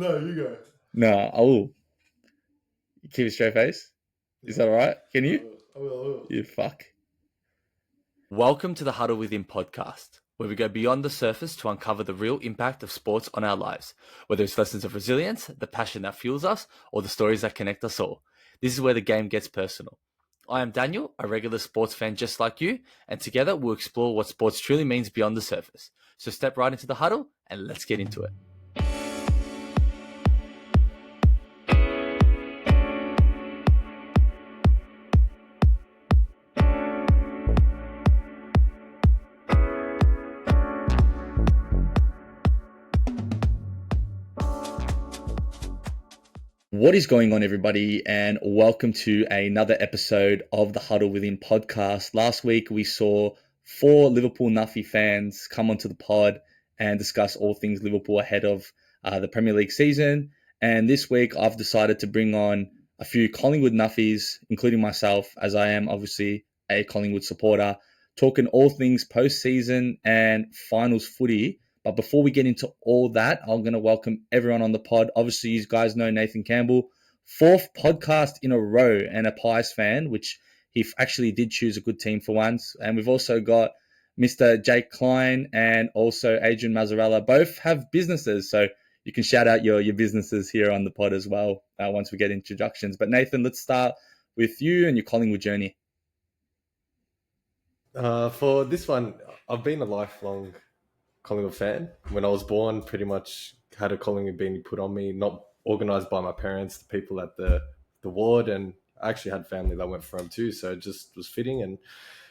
No, you go. No, I will. Keep a straight face. Yeah, Is that all right? Can you? I will. You fuck. Welcome to the Huddle Within Podcast, where we go beyond the surface to uncover the real impact of sports on our lives, whether it's lessons of resilience, the passion that fuels us, or the stories that connect us all. This is where the game gets personal. I am Daniel, a regular sports fan just like you, and together we'll explore what sports truly means beyond the surface. So step right into the huddle and let's get into it. What is going on, everybody, and welcome to another episode of the Huddle Within Podcast. Last week, we saw 4 Liverpool Nuffy fans come onto the pod and discuss all things Liverpool ahead of the Premier League season. And this week, I've decided to bring on a few Collingwood Nuffies, including myself, as I am obviously a Collingwood supporter, talking all things post-season and finals footy. But before we get into all that, I'm going to welcome everyone on the pod. Obviously, you guys know Nathan Campbell, 4th podcast in a row and a Pies fan, which he actually did choose a good team for once. And we've also got Mr. Jake Klein and also Adrian Mazzarella. Both have businesses, so you can shout out your businesses here on the pod as well once we get introductions. But Nathan, let's start with you and your Collingwood journey. For this one, I've been a lifelong Collingwood fan. When I was born, pretty much had a Collingwood beanie put on me, not organised by my parents, the people at the ward, and I actually had family that went for them too, so it just was fitting and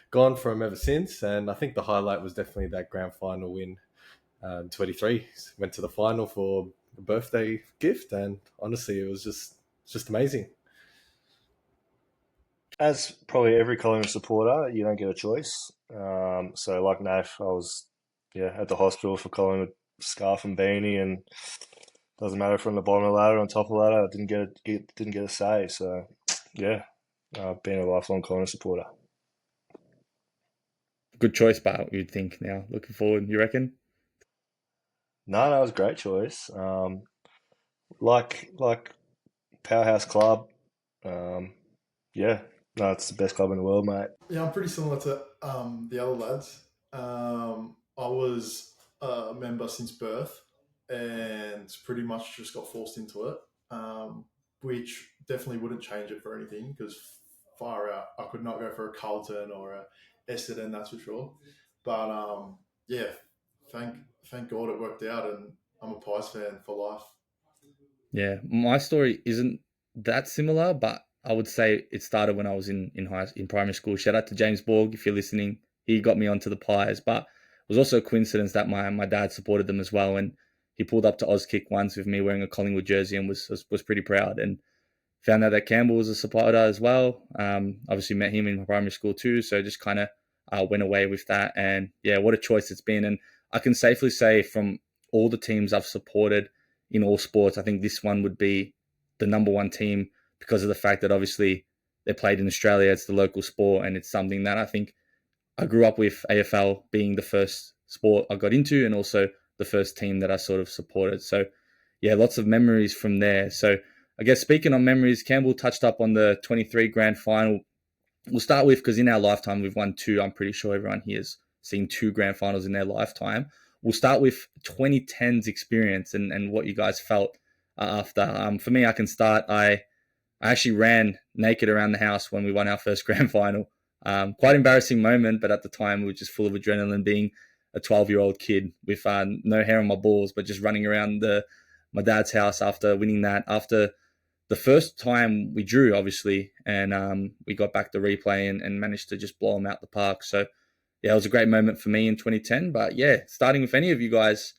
gone for them ever since. And I think the highlight was definitely that grand final win, 23. Went to the final for a birthday gift, and honestly, it was just amazing. As probably every Collingwood supporter, you don't get a choice. So like Nath, I was at the hospital for Collingwood scarf and beanie, and doesn't matter if on the bottom of the ladder or on top of the ladder, I didn't get a say. So I've been a lifelong Collingwood supporter. Good choice, but you'd think now, looking forward, you reckon? No, it was a great choice. Like Powerhouse Club. No, it's the best club in the world, mate. Yeah, I'm pretty similar to the other lads. I was a member since birth and pretty much just got forced into it, which definitely wouldn't change it for anything because far out, I could not go for a Carlton or a Essendon, that's for sure. But thank God it worked out, and I'm a Pies fan for life. Yeah, my story isn't that similar, but I would say it started when I was in primary school. Shout out to James Borg if you're listening. He got me onto the Pies, but it was also a coincidence that my dad supported them as well, and he pulled up to Auskick once with me wearing a Collingwood jersey and was pretty proud, and found out that Campbell was a supporter as well. Obviously met him in primary school too, so just kind of went away with that. And yeah, what a choice it's been. And I can safely say from all the teams I've supported in all sports, I think this one would be the number one team because of the fact that obviously they played in Australia. It's the local sport, and it's something that I think I grew up with, AFL being the first sport I got into and also the first team that I sort of supported. So yeah, lots of memories from there. So I guess speaking on memories, Campbell touched up on the 23 grand final. We'll start with, because in our lifetime, we've won 2. I'm pretty sure everyone here has seen 2 grand finals in their lifetime. We'll start with 2010's experience and what you guys felt after. For me, I can start. I actually ran naked around the house when we won our first grand final. Quite embarrassing moment, but at the time, we were just full of adrenaline being a 12-year-old kid with no hair on my balls, but just running around my dad's house after winning that. After the first time we drew, obviously, and we got back the replay and managed to just blow them out the park. So, yeah, it was a great moment for me in 2010. But, yeah, starting with any of you guys,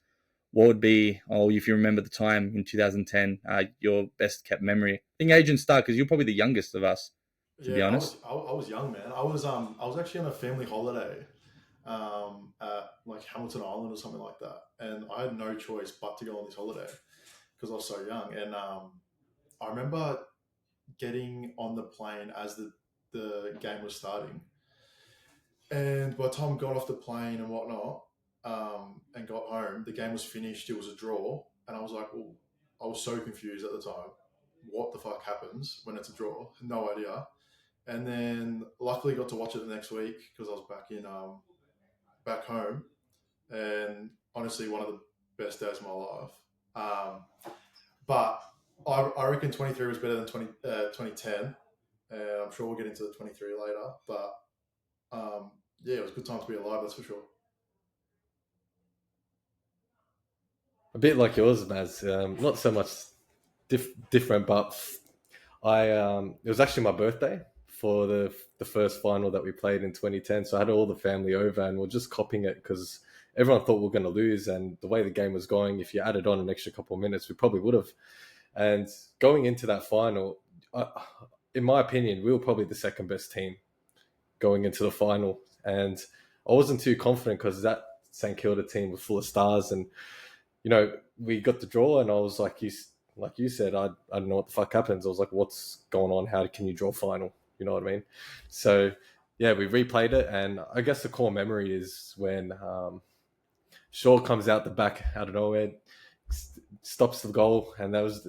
what would be, if you remember the time in 2010, your best kept memory? I think Adrian start, because you're probably the youngest of us, to be honest. I was young, man. I was actually on a family holiday at like Hamilton Island or something like that, and I had no choice but to go on this holiday because I was so young. And I remember getting on the plane as the game was starting, and by the time I got off the plane and whatnot, and got home, the game was finished. It was a draw, and I was like, well, I was so confused at the time. What the fuck happens when it's a draw? No idea. And then luckily got to watch it the next week because I was back home, and honestly, one of the best days of my life. But I reckon 23 was better than 2010. And I'm sure we'll get into the 23 later. But yeah, it was a good time to be alive, that's for sure. A bit like yours, Maz. Not so much different, but it was actually my birthday for the first final that we played in 2010. So I had all the family over, and we're just copying it because everyone thought we were going to lose. And the way the game was going, if you added on an extra couple of minutes, we probably would have. And going into that final, in my opinion, we were probably the second best team going into the final. And I wasn't too confident because that St Kilda team was full of stars. And, you know, we got the draw, and I was like you said, I don't know what the fuck happens. I was like, what's going on? How can you draw final? You know what I mean? So, yeah, we replayed it. And I guess the core memory is when Shaw comes out the back out of nowhere, stops the goal, and that was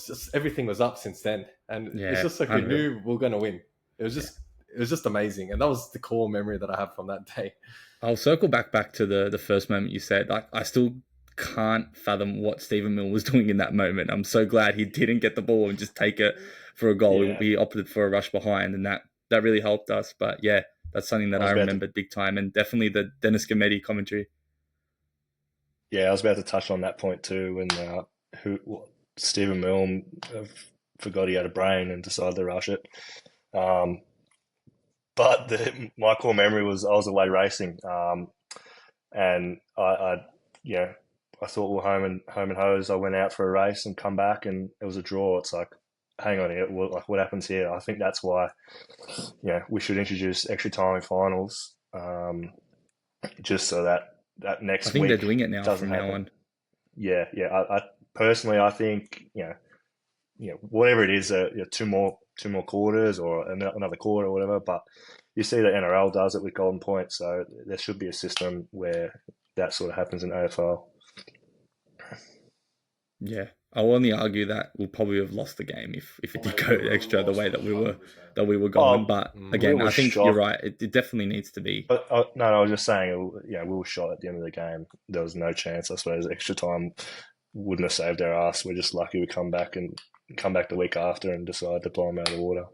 just, everything was up since then. And it's just like we knew we were going to win. It was just amazing. And that was the core memory that I have from that day. I'll circle back to the first moment you said. Like, I still can't fathom what Stephen Mill was doing in that moment. I'm so glad he didn't get the ball and just take it for a goal. Yeah. We opted for a rush behind, and that really helped us. But yeah, that's something that I remembered big time, and definitely the Dennis Gametti commentary. Yeah, I was about to touch on that point too. When Stephen Milne forgot he had a brain and decided to rush it. But my core memory was I was away racing, and I thought we were home and hose. I went out for a race and come back, and it was a draw. It's like, hang on here, what happens here? I think that's why, we should introduce extra time in finals, just so that next week. I think they're doing it now doesn't from happen. now on. Yeah. I personally, I think whatever it is, two more quarters or another quarter or whatever. But you see that NRL does it with Golden Point, so there should be a system where that sort of happens in AFL. Yeah, I'll only argue that we'll probably have lost the game if it did go extra the way that we were going. But again, I think you're right. It definitely needs to be. But no, I was just saying, we were shot at the end of the game. There was no chance. I suppose extra time wouldn't have saved our ass. We're just lucky we come back the week after and decide to blow them out of the water.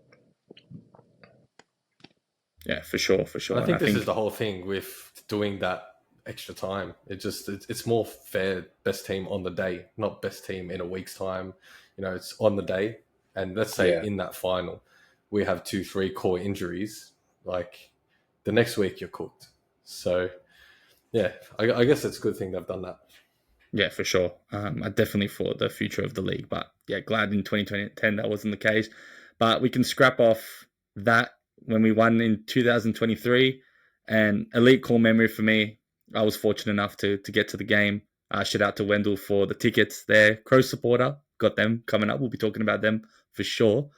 Yeah, for sure. I think this is the whole thing with doing that extra time. It's more fair, best team on the day, not best team in a week's time. It's on the day. And let's say in that final, we have 2-3 core injuries. Like, the next week you're cooked. So, yeah, I guess it's a good thing they've done that. Yeah, for sure. I definitely for the future of the league. But yeah, glad in 2010 that wasn't the case. But we can scrap off that when we won in 2023. And elite core memory for me, I was fortunate enough to get to the game. Shout out to Wendell for the tickets there. Crows supporter, got them coming up. We'll be talking about them for sure.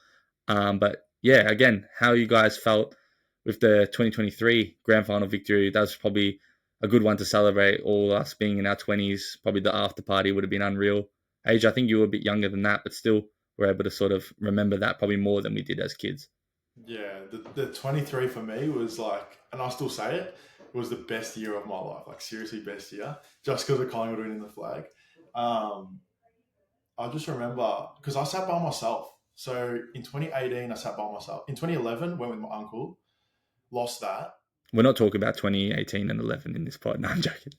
But yeah, again, how you guys felt with the 2023 grand final victory. That was probably a good one to celebrate, all us being in our 20s. Probably the after party would have been unreal. Age, I think you were a bit younger than that, but still were able to sort of remember that probably more than we did as kids. Yeah, the 23 for me was like, and I still say it, was the best year of my life. Like, seriously, best year. Just because of Collingwood winning the flag. I just remember, because I sat by myself. So in 2018, I sat by myself. In 2011, went with my uncle, lost that. We're not talking about 2018 and 11 in this pod. No, I'm joking.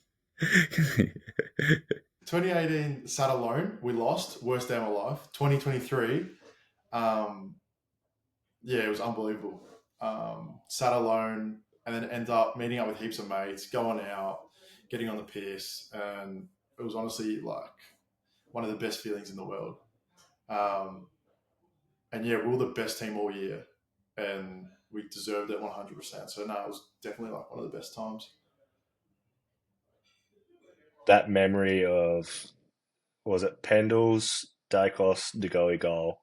2018, sat alone. We lost. Worst day of my life. 2023, it was unbelievable. Sat alone and then end up meeting up with heaps of mates, going out, getting on the piss. And it was honestly like one of the best feelings in the world. And yeah, we were the best team all year. And we deserved it 100%. So, no, it was definitely like one of the best times. That memory of, was it Pendles, Daicos, Degoe goal,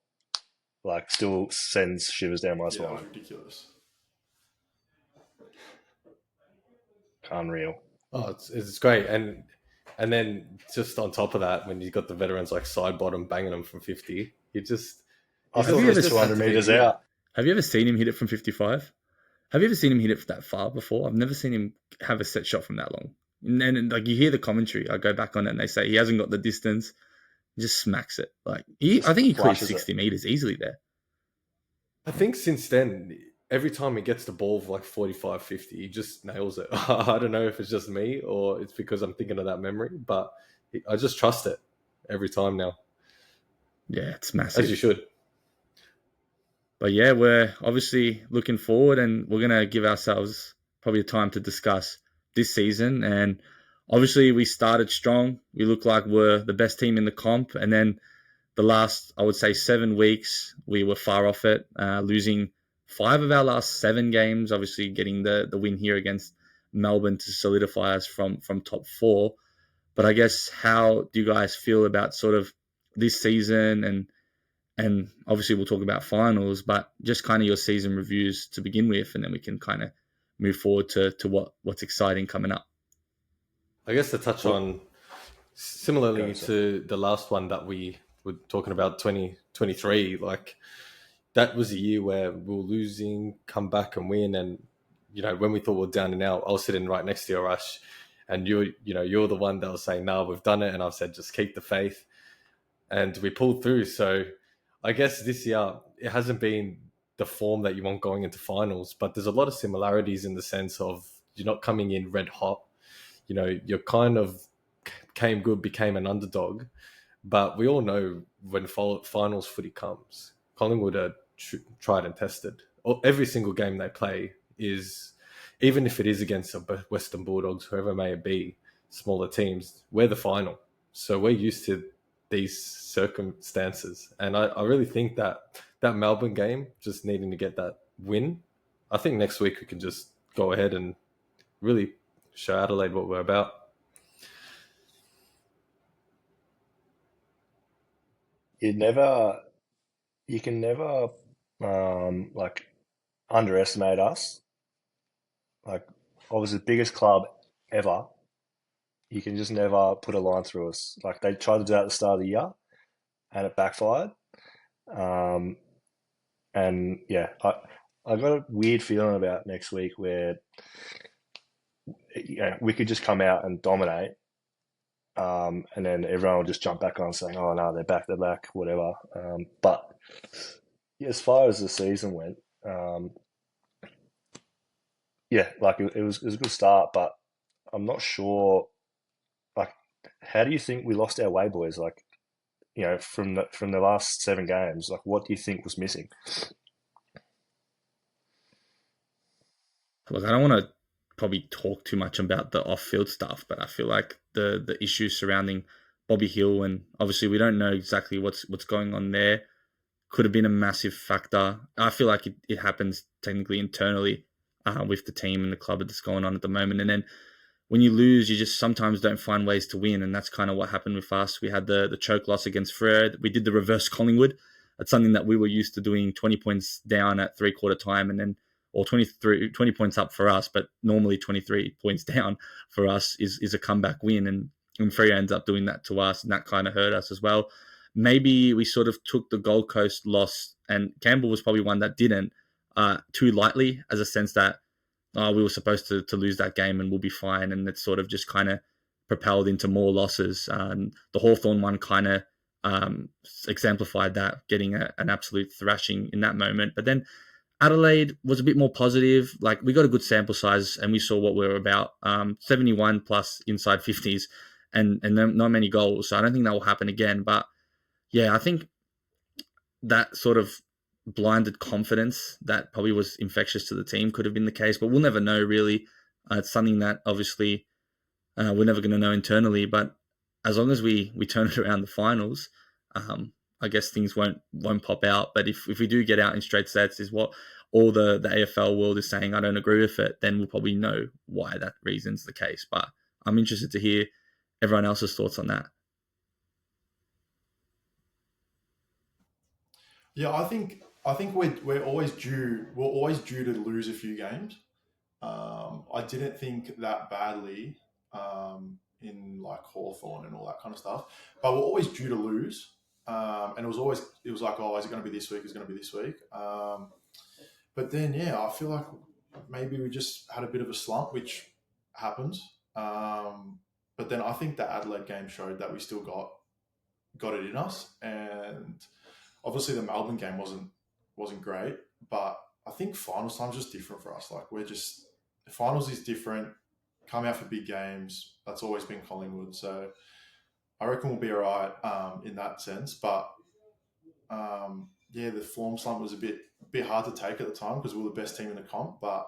like, still sends shivers down my spine. Yeah, it was ridiculous. Unreal. Oh, it's great. And And then just on top of that, when you got the veterans like side bottom banging them from 50, you just... I thought it was 200 metres out. Have you ever seen him hit it from 55? Have you ever seen him hit it that far before? I've never seen him have a set shot from that long. And then, like, you hear the commentary. I go back on it and they say he hasn't got the distance. He just smacks it. Like, I think he clears 60 metres easily there. I think since then, every time he gets the ball of like 45, 50, he just nails it. I don't know if it's just me or it's because I'm thinking of that memory, but I just trust it every time now. Yeah, it's massive. As you should. But yeah, we're obviously looking forward, and we're going to give ourselves probably a time to discuss this season. And obviously we started strong. We look like we're the best team in the comp. And then the last, I would say, 7 weeks, we were far off it, losing 5 of our last 7 games, obviously getting the win here against Melbourne to solidify us from top 4. But I guess, how do you guys feel about sort of this season? And obviously we'll talk about finals, but just kind of your season reviews to begin with, and then we can kind of move forward to what's exciting coming up. I guess to touch on, similarly to the last one that we were talking about, 2023, like that was a year where we were losing, come back and win. And, you know, when we thought we were down and out, I was sitting right next to you, Rush, and you're the one that was saying, no, we've done it. And I've said, just keep the faith. And we pulled through. So I guess this year, it hasn't been the form that you want going into finals, but there's a lot of similarities in the sense of you're not coming in red hot. You know, you're kind of came good, became an underdog. But we all know when finals footy comes, Collingwood are tried and tested. Every single game they play is, even if it is against the Western Bulldogs, whoever it may be, smaller teams, we're the final. So we're used to these circumstances. And I really think that Melbourne game, just needing to get that win, I think next week we can just go ahead and really show Adelaide what we're about. You can never like underestimate us. Like, obviously the biggest club ever. You can just never put a line through us. Like, they tried to do that at the start of the year and it backfired. And yeah, I got a weird feeling about next week where we could just come out and dominate. And then everyone will just jump back on saying, oh no, they're back, whatever. But yeah, as far as the season went, yeah, like it was a good start, but I'm not sure. Like, how do you think we lost our way, boys? Like, you know, from the last 7 games, like, what do you think was missing? Look, I don't want to probably talk too much about the off-field stuff, but I feel like the issues surrounding Bobby Hill, and obviously we don't know exactly what's going on there, could have been a massive factor. I feel like it happens technically internally with the team and the club that's going on at the moment. And then when you lose, you just sometimes don't find ways to win. And that's kind of what happened with us. We had the choke loss against Frere. We did the reverse Collingwood. That's something that we were used to doing, 20 points down at 3/4 time, and then, or 20 points up for us, but normally 23 points down for us is a comeback win. And Frere ends up doing that to us, and that kind of hurt us as well. Maybe we sort of took the Gold Coast loss, and Campbell was probably one that didn't, too lightly, as a sense that we were supposed to lose that game and we'll be fine. And it's sort of just kind of propelled into more losses. The Hawthorn one kind of exemplified that, getting an absolute thrashing in that moment. But then Adelaide was a bit more positive. Like, we got a good sample size and we saw what we were about. 71 plus inside 50s and not many goals. So I don't think that will happen again. But yeah, I think that sort of blinded confidence that probably was infectious to the team could have been the case, but we'll never know, really. It's something that obviously we're never going to know internally, but as long as we turn it around the finals, I guess things won't pop out. But if we do get out in straight sets, is what all the AFL world is saying, I don't agree with it, then we'll probably know why that reason's the case. But I'm interested to hear everyone else's thoughts on that. Yeah, I think we're always due. We're always due to lose a few games. I didn't think that badly in like Hawthorn and all that kind of stuff. But we're always due to lose. And it was like, oh, is it going to be this week? Is it going to be this week? But then, I feel like maybe we just had a bit of a slump, which happens. But then I think the Adelaide game showed that we still got it in us. And obviously the Melbourne game wasn't great, but I think finals time's just different for us. Like finals is different. Come out for big games. That's always been Collingwood. So I reckon we'll be all right in that sense. But the form slump was a bit hard to take at the time because we were the best team in the comp. But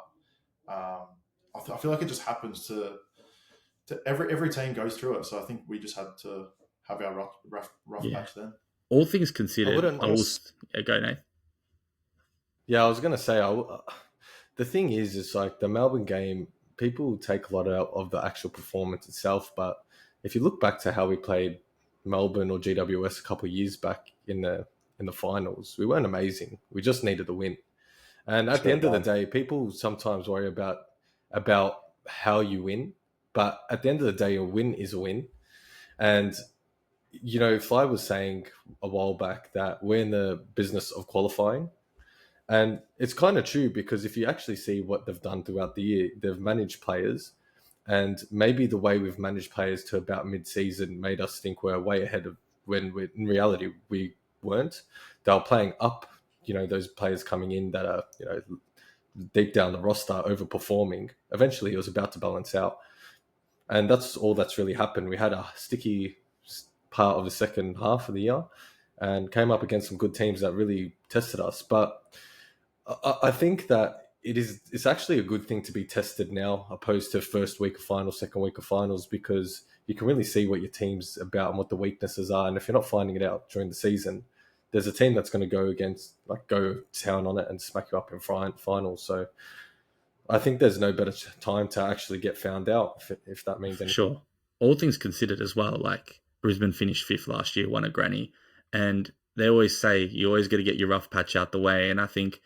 I feel like it just happens to every team goes through it. So I think we just had to have our rough patch then. All things considered, go, Nate. Yeah, I was going to say, the thing is like the Melbourne game, people take a lot out of the actual performance itself. But if you look back to how we played Melbourne or GWS a couple of years back in the finals, we weren't amazing. We just needed the win. And at the end of the day, people sometimes worry about how you win. But at the end of the day, a win is a win. And, Fly was saying a while back that we're in the business of qualifying. And it's kind of true because if you actually see what they've done throughout the year, they've managed players. And maybe the way we've managed players to about mid-season made us think we're way ahead of when in reality we weren't. They were playing up, those players coming in that are, deep down the roster overperforming. Eventually it was about to balance out. And that's all that's really happened. We had a sticky part of the second half of the year and came up against some good teams that really tested us. But I think that it's actually a good thing to be tested now opposed to first week of finals, second week of finals, because you can really see what your team's about and what the weaknesses are. And if you're not finding it out during the season, there's a team that's going to go town on it and smack you up in finals. So I think there's no better time to actually get found out, if that means anything. Sure. All things considered as well, like Brisbane finished 5th last year, won a granny. And they always say you always got to get your rough patch out the way. And I think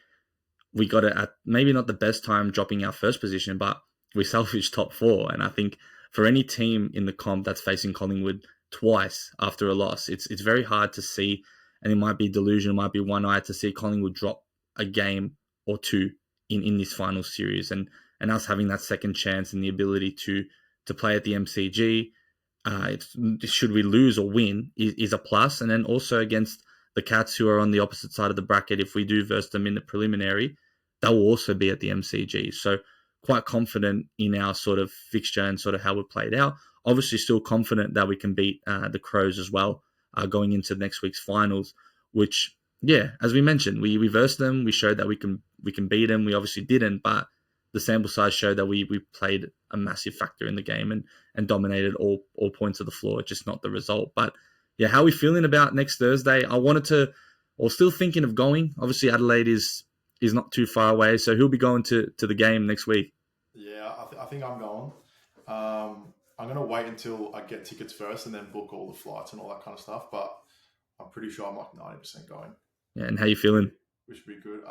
we got it at maybe not the best time dropping our first position, but we salvaged top 4. And I think for any team in the comp that's facing Collingwood twice after a loss, it's very hard to see, and it might be delusion, it might be one-eyed to see Collingwood drop a game or two in this final series, and us having that second chance and the ability to play at the MCG. Should we lose or win is a plus. And then also against the Cats, who are on the opposite side of the bracket, if we do verse them in the preliminary, they will also be at the MCG. So quite confident in our sort of fixture and sort of how we've played out. Obviously still confident that we can beat the Crows as well going into next week's finals, which, as we mentioned, we versed them. We showed that we can beat them. We obviously didn't, but the sample size showed that we played a massive factor in the game and dominated all points of the floor, just not the result. But how are we feeling about next Thursday? Still thinking of going. Obviously Adelaide is not too far away, so he'll be going to the game next week. Yeah, I think I'm going. I'm going to wait until I get tickets first and then book all the flights and all that kind of stuff, but I'm pretty sure I'm like 90% going. Yeah, and how you feeling? Which would be good.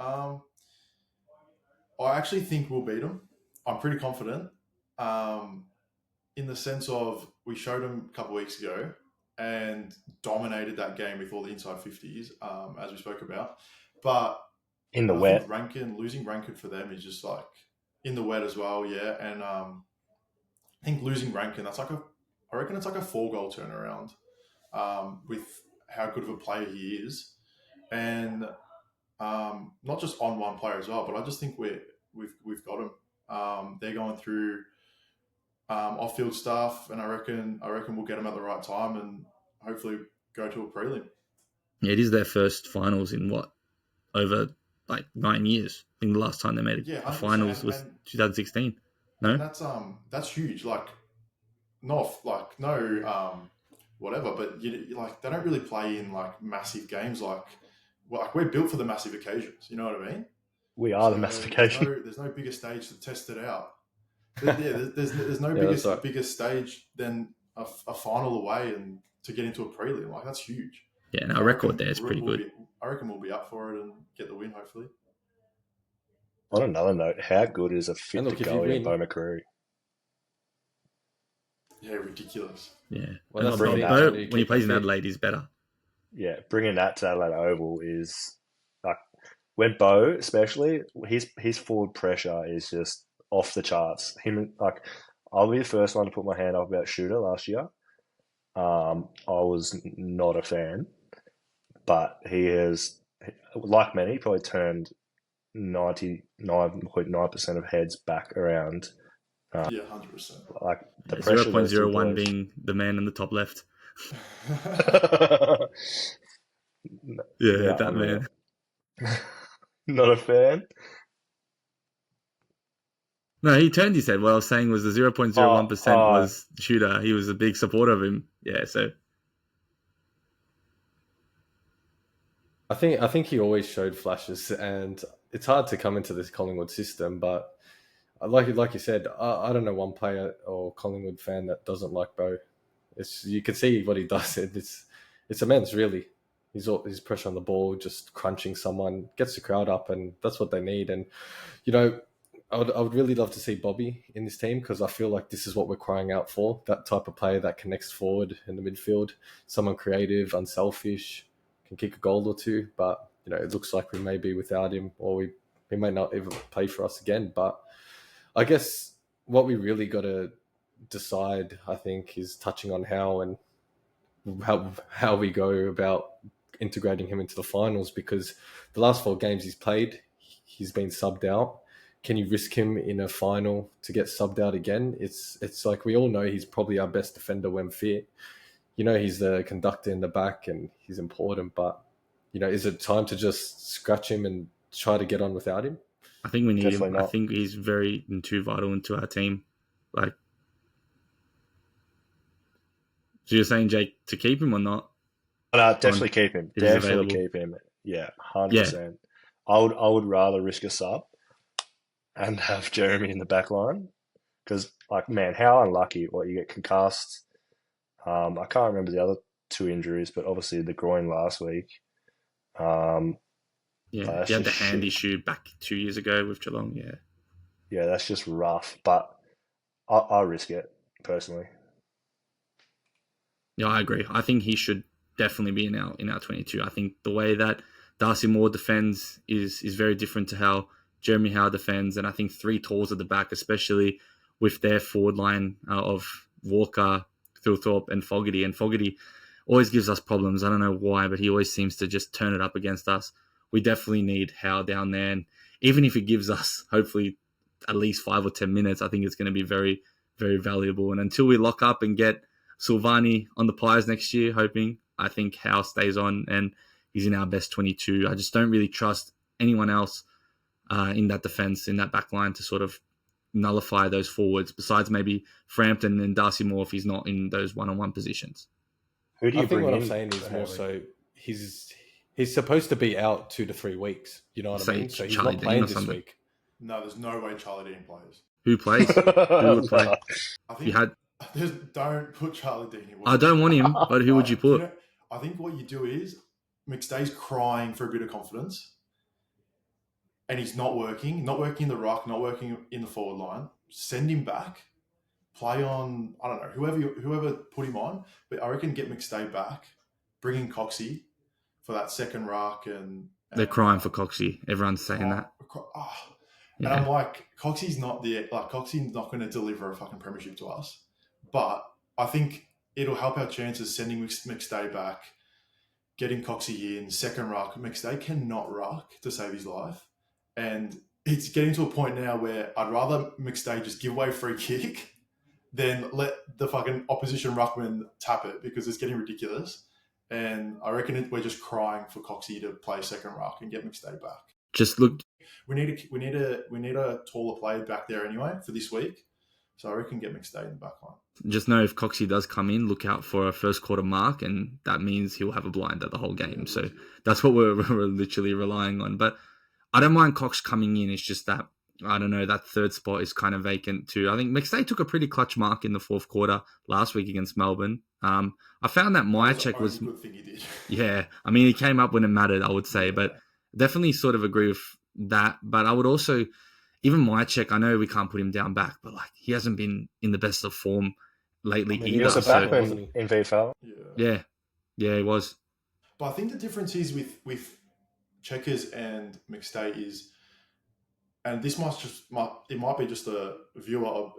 I actually think we'll beat them. I'm pretty confident in the sense of we showed them a couple of weeks ago and dominated that game with all the inside 50s, as we spoke about. But in the wet, losing Rankin for them is just like in the wet as well, yeah. And I think losing Rankin, I reckon it's like a 4-goal turnaround with how good of a player he is, and not just on one player as well. But I just think we've got him. They're going through off-field stuff, and I reckon we'll get them at the right time and hopefully go to a prelim. Yeah, it is their first finals in over 9 years. I think the last time they made a finals was 2016. No, and that's huge. Whatever, but they don't really play in massive games. We're built for the massive occasions. You know what I mean? We are the massive occasion. There's no bigger stage to test it out. There's no bigger stage than a final away and to get into a prelim. That's huge. Yeah, and our record there is pretty good. I reckon we'll be up for it and get the win, hopefully. On another note, how good is a fit to go in Bo McCreary? Yeah, ridiculous. Yeah. Well, And that's Bob the thing. Bo, When you when he keep plays in him fit. Adelaide, he's better. Yeah, bringing that to Adelaide Oval is like when Bo, especially his forward pressure is just off the charts. I'll be the first one to put my hand up about Shooter last year. I was not a fan, but he has, like many, probably turned 99.9% of heads back around. Yeah, 100%. Like the pressure of those two 0.01 blokes. being the man in the top left. Yeah, That unreal. man. Not a fan. No, he turned his head. What I was saying was the 0.01% was Shooter. He was a big supporter of him. Yeah, so I think he always showed flashes, and it's hard to come into this Collingwood system. But like you said, I don't know one player or Collingwood fan that doesn't like Bo. You can see what he does. It's immense, really. His pressure on the ball, just crunching someone, gets the crowd up, and that's what they need. And I would really love to see Bobby in this team, because I feel like this is what we're crying out for. That type of player that connects forward in the midfield, someone creative, unselfish, can kick a goal or two. But it looks like we may be without him, or he may not even play for us again. But I guess what we really got to decide, I think, is touching on how we go about integrating him into the finals, because the last 4 games he's played, he's been subbed out. Can you risk him in a final to get subbed out again? It's like we all know he's probably our best defender when fit. He's the conductor in the back and he's important, but is it time to just scratch him and try to get on without him? I think we need Definitely him. not. I think he's too vital into our team. Like, so you're saying, Jake, to keep him or not? No, definitely keep him. If he's Definitely available. keep him. Yeah, 100%. I would rather risk a sub and have Jeremy in the back line, because, like, man, how unlucky! You get concussed. I can't remember the other 2 injuries, but obviously the groin last week. He had that's the just hand shit. issue back 2 years ago with Geelong. Yeah, that's just rough. But I'll risk it personally. Yeah, I agree. I think he should definitely be in our 22. I think the way that Darcy Moore defends is very different to how Jeremy Howe defends, and I think 3 talls at the back, especially with their forward line of Walker, Thilthorpe, and Fogarty. And Fogarty always gives us problems. I don't know why, but he always seems to just turn it up against us. We definitely need Howe down there, and even if he gives us, hopefully, at least 5 or 10 minutes, I think it's going to be very, very valuable. And until we lock up and get Silvani on the Pies next year, I think Howe stays on and he's in our best 22. I just don't really trust anyone else in that defence, in that back line, to sort of nullify those forwards, besides maybe Frampton and Darcy Moore if he's not in those one-on-one positions. Who do you I think bring what in? I'm saying is for more Harry? so he's supposed to be out 2 to 3 weeks. You know what Say I mean? So he's Charlie not Dean playing or this something. week. No, there's no way Charlie Dean plays. Who plays? Who would play? I If you had, don't put Charlie Dean in. I don't want him, but who would you put? I think what you do is McStay's crying for a bit of confidence, and he's not working in the ruck, not working in the forward line. Send him back, play on, I don't know, whoever put him on, but I reckon get McStay back, bring in Coxie for that second ruck, and They're crying for Coxie. Everyone's saying that. And I'm like, Coxie's not going to deliver a fucking premiership to us, but I think it'll help our chances sending McStay back, getting Coxie in, second ruck. McStay cannot ruck to save his life. And it's getting to a point now where I'd rather McStay just give away a free kick than let the fucking opposition ruckman tap it, because it's getting ridiculous. And I reckon we're just crying for Coxie to play second ruck and get McStay back. Just look. We need a taller player back there anyway for this week. So I reckon get McStay in the back line. Just know if Coxie does come in, look out for a first quarter mark, and that means he'll have a blinder the whole game. So that's what we're literally relying on. But I don't mind Cox coming in. It's just that, I don't know, that third spot is kind of vacant too. I think McStay took a pretty clutch mark in the 4th quarter last week against Melbourne. I found that Myercheck was... good thing he did. Yeah, I mean, he came up when it mattered, I would say, but definitely sort of agree with that. But I would also, even Myercheck, I know we can't put him down back, but like he hasn't been in the best of form. lately I mean, He either. was a so- backman in VFL. Yeah, it was. But I think the difference is with Checkers and McStay is, and this might be just a viewer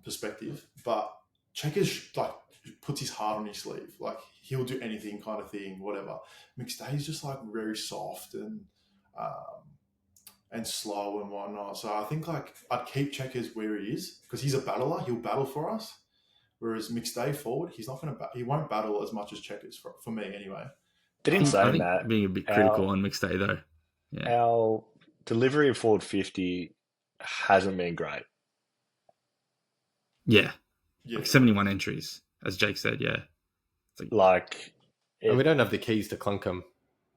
perspective, but Checkers like puts his heart on his sleeve, like he'll do anything kind of thing, whatever. McStay's just like very soft and slow and whatnot. So I think like I'd keep Checkers where he is because he's a battler. He'll battle for us. Whereas McStay forward, he's not going to. He won't battle as much as Checkers for me anyway. But in I saying think that, being a bit critical on McStay though. Yeah. our delivery of forward 50 hasn't been great. Yeah. Yeah, Like 71 entries, as Jake said, yeah. Like, And we don't have the keys to clunk them.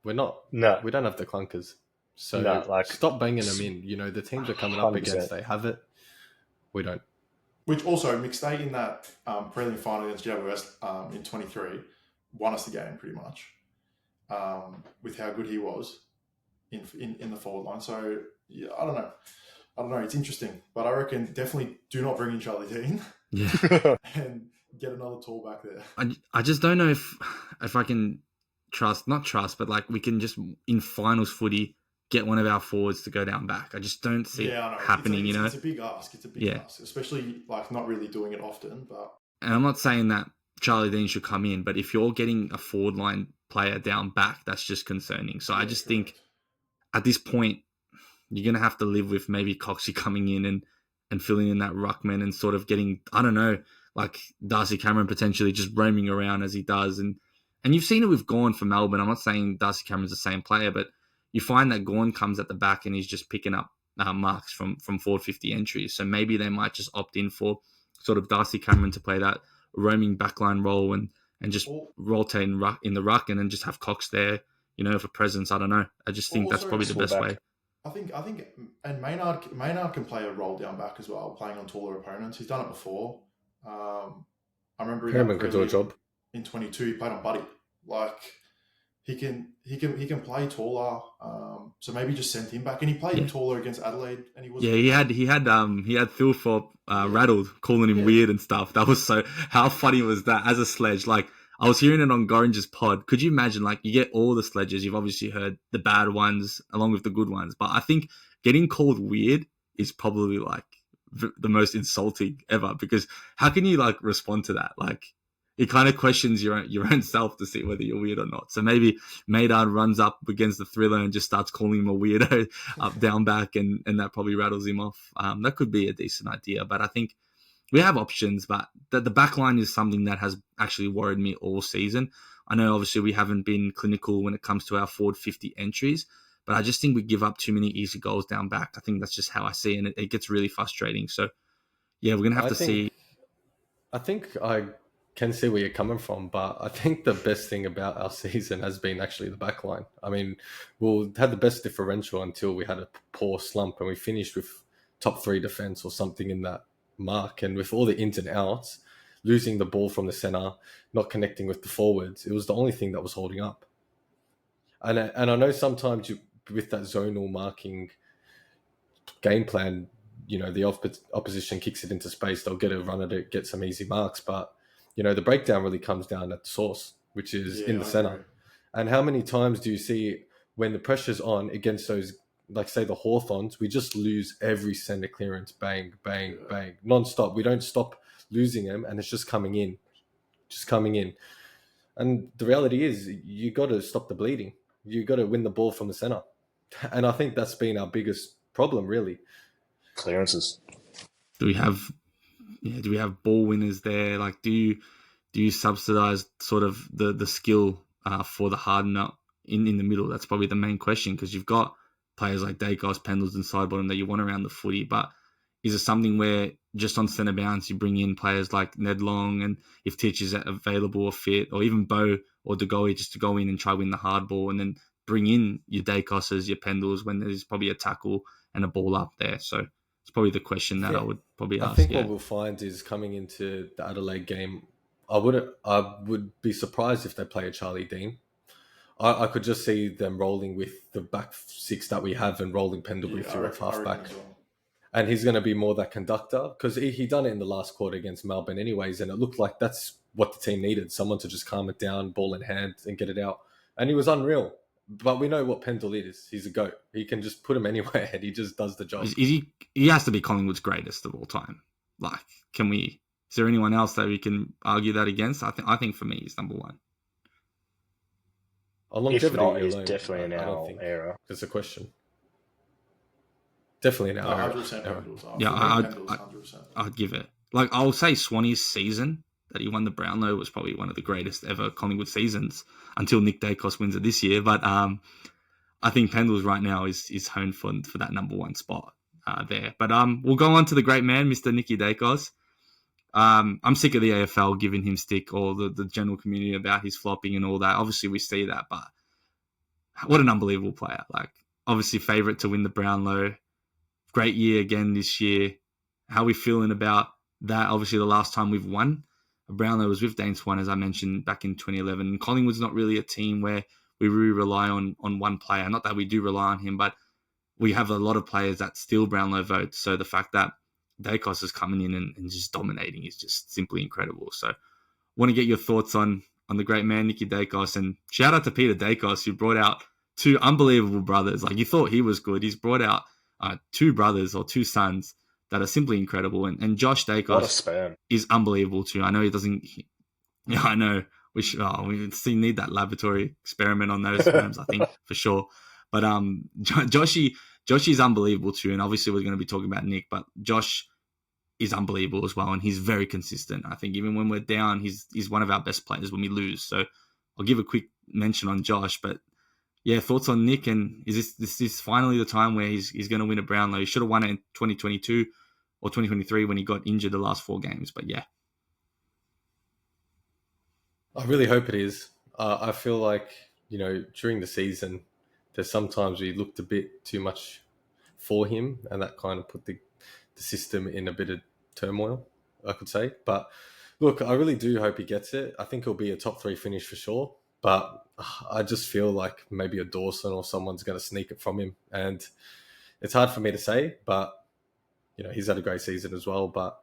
We don't have the clunkers. So No, like- stop banging them in. You know, the teams are coming up 100%. against, they have it. We don't. Which also McStay in that prelim final against GWS in 23 won us the game pretty much with how good he was in the forward line. So yeah, I don't know. It's interesting, but I reckon definitely do not bring in Charlie Dean Yeah. and get another tall back there. I just don't know if I can not trust, but like we can just in finals footy get one of our forwards to go down back. I just don't see I know. it happening, It's a big ask. It's a big ask, especially like not really doing it often. But And I'm not saying that Charlie Dean should come in, but if you're getting a forward line player down back, that's just concerning. So I just think at this point, you're going to have to live with maybe Coxie coming in and filling in that ruckman and sort of getting, I don't know, like Darcy Cameron potentially just roaming around as he does. And you've seen it with Gawn for Melbourne. I'm not saying Darcy Cameron's the same player, but you find that Gawn comes at the back and he's just picking up marks from forward 50 entries. So maybe they might just opt in for sort of Darcy Cameron to play that roaming backline role and just rotate in the ruck and then just have Cox there, you know, for presence. I don't know. I just think that's probably the best way. I think, and Maynard can play a role down back as well, playing on taller opponents. He's done it before. I remember Perriman could do a job. In 22, he played on Buddy. Like he can play taller. So maybe just send him back, and he played taller against Adelaide, and he was. Yeah, he had Phil Thorpe rattled, calling him weird and stuff. That was how funny was that as a sledge? Like I was hearing it on Gorringe's pod. Could you imagine? Like you get all the sledges. You've obviously heard the bad ones along with the good ones, but I think getting called weird is probably like the most insulting ever, because how can you like respond to that? Like it kind of questions your own self to see whether you're weird or not. So maybe Maynard runs up against the Thriller and just starts calling him a weirdo up down back, and that probably rattles him off. That could be a decent idea, but I think we have options. But the back line is something that has actually worried me all season. I know obviously we haven't been clinical when it comes to our forward 50 entries, but I just think we give up too many easy goals down back. I think that's just how I see it, and it gets really frustrating. So yeah, we're going to have to see. I think I can see where you're coming from, but I think the best thing about our season has been actually the back line. I mean, we had the best differential until we had a poor slump, and we finished with top 3 defense or something in that mark. And with all the ins and outs, losing the ball from the center, not connecting with the forwards, it was the only thing that was holding up. And I know sometimes with that zonal marking game plan, you know, the opposition kicks it into space, they'll get a run at it, get some easy marks, but you know, the breakdown really comes down at the source, which is in the center. And how many times do you see when the pressure's on against those, like say the Hawthorns, we just lose every center clearance, bang, bang, bang, non-stop. We don't stop losing them, and it's just coming in. And the reality is you got to stop the bleeding. You got to win the ball from the center. And I think that's been our biggest problem, really. Clearances. Do we have ball winners there? Like, do you subsidize sort of the skill for the hardener in the middle? That's probably the main question, because you've got players like Daicos, Pendles, and Sidebottom that you want around the footy. But is it something where just on centre bounce you bring in players like Ned Long, and if Titch is available or fit, or even Bo or De Goey, just to go in and try win the hard ball, and then bring in your Daicoses, your Pendles when there's probably a tackle and a ball up there? So it's probably the question that I would probably ask. I think what we'll find is coming into the Adelaide game, I would be surprised if they play a Charlie Dean. I could just see them rolling with the back 6 that we have and rolling Pendlebury through at halfback. And he's going to be more that conductor because he done it in the last quarter against Melbourne anyways. And it looked like that's what the team needed, someone to just calm it down, ball in hand and get it out. And he was unreal. But we know what Pendle is. He's a GOAT. He can just put him anywhere and he just does the job. He has to be Collingwood's greatest of all time. Like, is there anyone else that we can argue that against? I think for me, he's number one. If not, he's definitely in our era. It's a question. Definitely in our era. 100%. Yeah, I'd give it. Like, I'll say Swanee's season that he won the Brownlow was probably one of the greatest ever Collingwood seasons until Nick Daicos wins it this year. But I think Pendle's right now is honed for that number one spot there. But we'll go on to the great man, Mr. Nicky Daicos. I'm sick of the AFL giving him stick or the general community about his flopping and all that. Obviously, we see that, but what an unbelievable player. Like, obviously, favourite to win the Brownlow. Great year again this year. How are we feeling about that? Obviously, the last time we've won a Brownlow was with Dane Swan, as I mentioned, back in 2011. And Collingwood's not really a team where we really rely on one player. Not that we do rely on him, but we have a lot of players that steal Brownlow votes. So the fact that Daicos is coming in and just dominating is just simply incredible. So want to get your thoughts on the great man, Nicky Daicos. And shout out to Peter Daicos, who brought out two unbelievable brothers. Like, you thought he was good. He's brought out two brothers or two sons that are simply incredible. And Josh Daicos is unbelievable too. I know he doesn't... Yeah, I know. We need that laboratory experiment on those sperms, I think, for sure. But Joshy's unbelievable too. And obviously we're going to be talking about Nick, but Josh is unbelievable as well. And he's very consistent. I think even when we're down, he's one of our best players when we lose. So I'll give a quick mention on Josh, but yeah, thoughts on Nick, and is this finally the time where he's going to win a Brownlow? He should have won it in 2022 or 2023 when he got injured the last 4 games, but yeah. I really hope it is. I feel like, during the season, there's sometimes we looked a bit too much for him, and that kind of put the system in a bit of turmoil, I could say. But look, I really do hope he gets it. I think it'll be a top 3 finish for sure. But I just feel like maybe a Dawson or someone's going to sneak it from him. And it's hard for me to say, but, he's had a great season as well. But,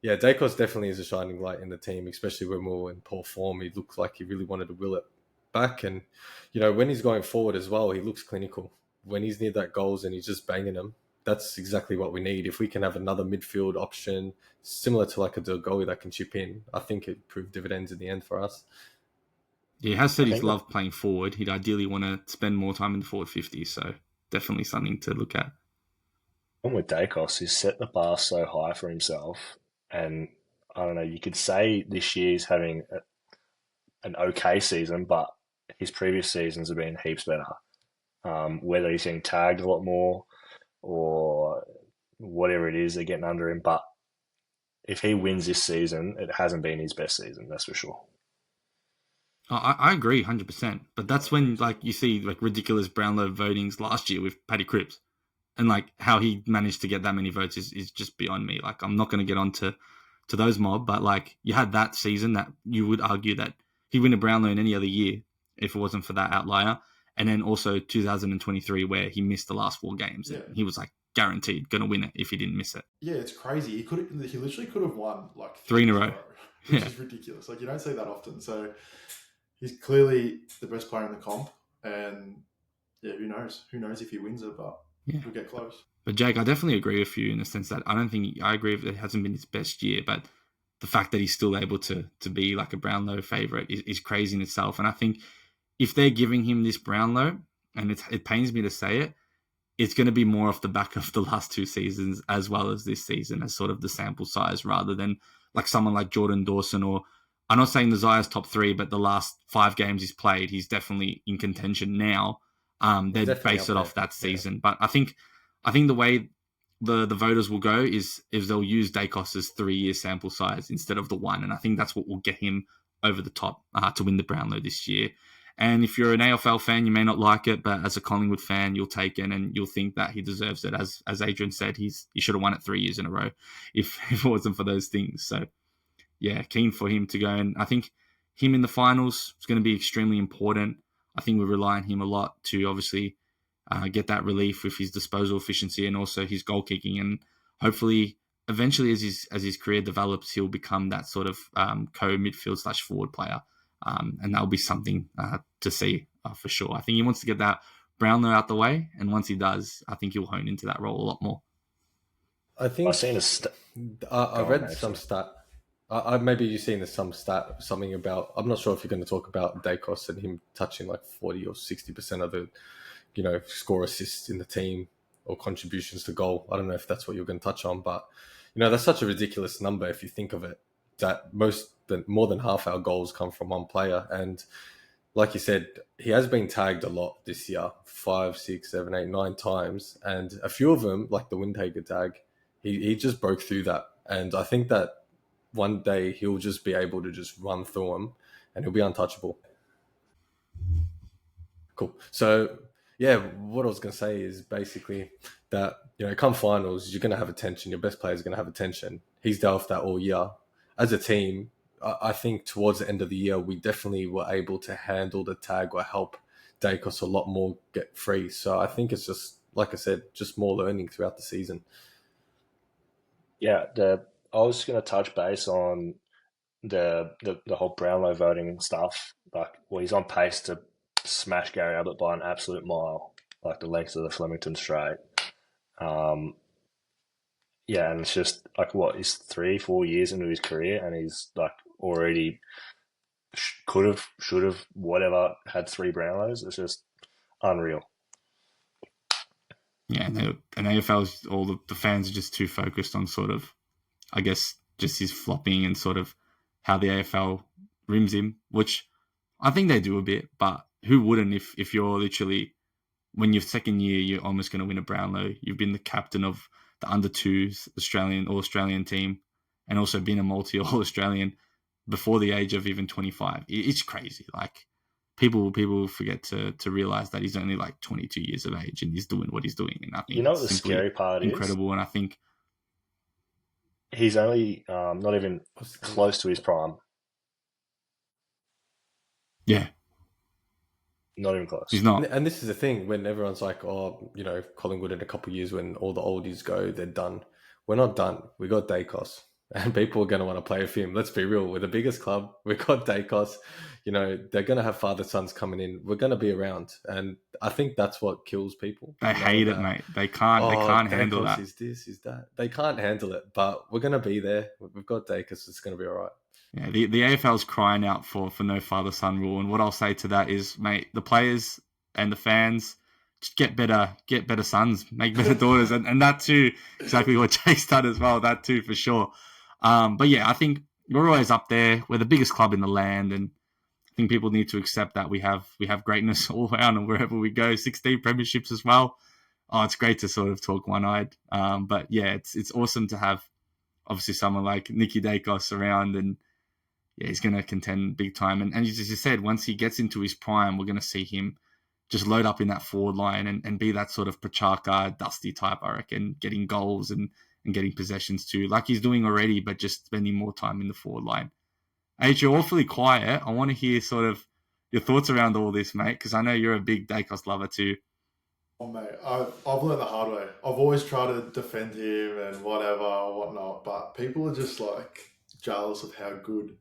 yeah, Daicos definitely is a shining light in the team, especially when we were in poor form. He looked like he really wanted to will it back. And, when he's going forward as well, he looks clinical. When he's near that goals and he's just banging them, that's exactly what we need. If we can have another midfield option, similar to like a Delgoe that can chip in, I think it proved dividends in the end for us. Yeah, he has said he's loved playing forward. He'd ideally want to spend more time in the forward 50, so definitely something to look at. And with Daicos, he's set the bar so high for himself, and I don't know, you could say this year he's having an okay season, but his previous seasons have been heaps better. Whether he's getting tagged a lot more or whatever it is, they're getting under him, but if he wins this season, it hasn't been his best season, that's for sure. I agree 100%, but that's when you see ridiculous Brownlow votings last year with Paddy Cripps, and how he managed to get that many votes is just beyond me. I'm not going to get on to those mob, but you had that season that you would argue that he'd win a Brownlow in any other year if it wasn't for that outlier, and then also 2023 where he missed the last 4 games. Yeah. He was guaranteed going to win it if he didn't miss it. Yeah, it's crazy. He literally could have won 3 in a row. Which is ridiculous. You don't see that often. So he's clearly the best player in the comp, and yeah, who knows? Who knows if he wins it, but we'll get close. But Jake, I definitely agree with you in the sense that I agree that it hasn't been his best year, but the fact that he's still able to be a Brownlow favourite is crazy in itself. And I think if they're giving him this Brownlow, and it pains me to say it, it's going to be more off the back of the last 2 seasons as well as this season as sort of the sample size, rather than someone like Jordan Dawson, or I'm not saying the Zaya's top 3, but the last 5 games he's played, he's definitely in contention now. They'd base it off that season. Yeah. But I think the way the voters will go is they'll use Daicos' 3-year sample size instead of the 1. And I think that's what will get him over the top to win the Brownlow this year. And if you're an AFL fan, you may not like it, but as a Collingwood fan, you'll take it and you'll think that he deserves it. As Adrian said, he should have won it 3 years in a row if it wasn't for those things. So, yeah, keen for him to go. And I think him in the finals is going to be extremely important. I think we rely on him a lot to obviously get that relief with his disposal efficiency and also his goal kicking. And hopefully eventually as his career develops, he'll become that sort of co-midfield / forward player. And that'll be something to see for sure. I think he wants to get that Brownlow out the way, and once he does, I think he'll hone into that role a lot more. I think I've seen I read some stat. Maybe you've seen something about. I'm not sure if you're going to talk about Daicos and him touching like 40 or 60% of the, score assists in the team or contributions to goal. I don't know if that's what you're going to touch on, but that's such a ridiculous number if you think of it. That more than half our goals come from one player, and like you said, he has been tagged a lot this year, 5, 6, 7, 8, 9 times, and a few of them, like the Windhager tag, he just broke through that, and I think that one day he'll just be able to just run through them, and he'll be untouchable. Cool. So yeah, what I was going to say is basically that come finals, you're going to have attention. Your best player is going to have attention. He's dealt with that all year. As a team, I think towards the end of the year, we definitely were able to handle the tag or help Daicos a lot more get free. So I think it's just, like I said, just more learning throughout the season. Yeah, I was going to touch base on the whole Brownlow voting stuff. He's on pace to smash Gary Ablett by an absolute mile, like the length of the Flemington Straight. Yeah, and it's just he's 3-4 years into his career, and he's already could have, should have, whatever, had 3 Brownlows. It's just unreal. Yeah, and AFL's all the fans are just too focused on sort of, I guess, just his flopping and sort of how the AFL rims him, which I think they do a bit, but who wouldn't if you're literally, when your second year, you're almost going to win a Brownlow. You've been the captain of the under-2s All-Australian team, and also been a multi-All-Australian before the age of even 25. It's crazy. Like, people forget to realize that he's only 22 years of age and he's doing what he's doing. And I think what the scary part incredible. And I think he's only not even close to his prime. Yeah. Not even close. He's not. And this is the thing, when everyone's like, Collingwood in a couple of years, when all the oldies go, they're done. We're not done. We got Daicos. And people are going to want to play with him. Let's be real. We're the biggest club. We've got Daicos. They're going to have father-sons coming in. We're going to be around. And I think that's what kills people. They hate it, mate. They can't handle that. Is this, is that. They can't handle it. But we're going to be there. We've got Daicos. It's going to be all right. Yeah, the AFL's crying out for no father-son rule. And what I'll say to that is, mate, the players and the fans, just get better sons, make better daughters. And that too, exactly what Jake's done as well, that too, for sure. But yeah, I think we're always up there. We're the biggest club in the land, and I think people need to accept that we have greatness all around and wherever we go. 16 premierships as well. Oh, it's great to sort of talk one-eyed. But yeah, it's awesome to have obviously someone like Nick Daicos around, and yeah, he's going to contend big time. And as you said, once he gets into his prime, we're going to see him just load up in that forward line and be that sort of Pachaka, Dusty type, I reckon, getting goals and getting possessions too, like he's doing already, but just spending more time in the forward line. H, you're awfully quiet. I want to hear sort of your thoughts around all this, mate, because I know you're a big Daicos lover too. Oh, mate, I've learned the hard way. I've always tried to defend him and whatnot, but people are just jealous of how good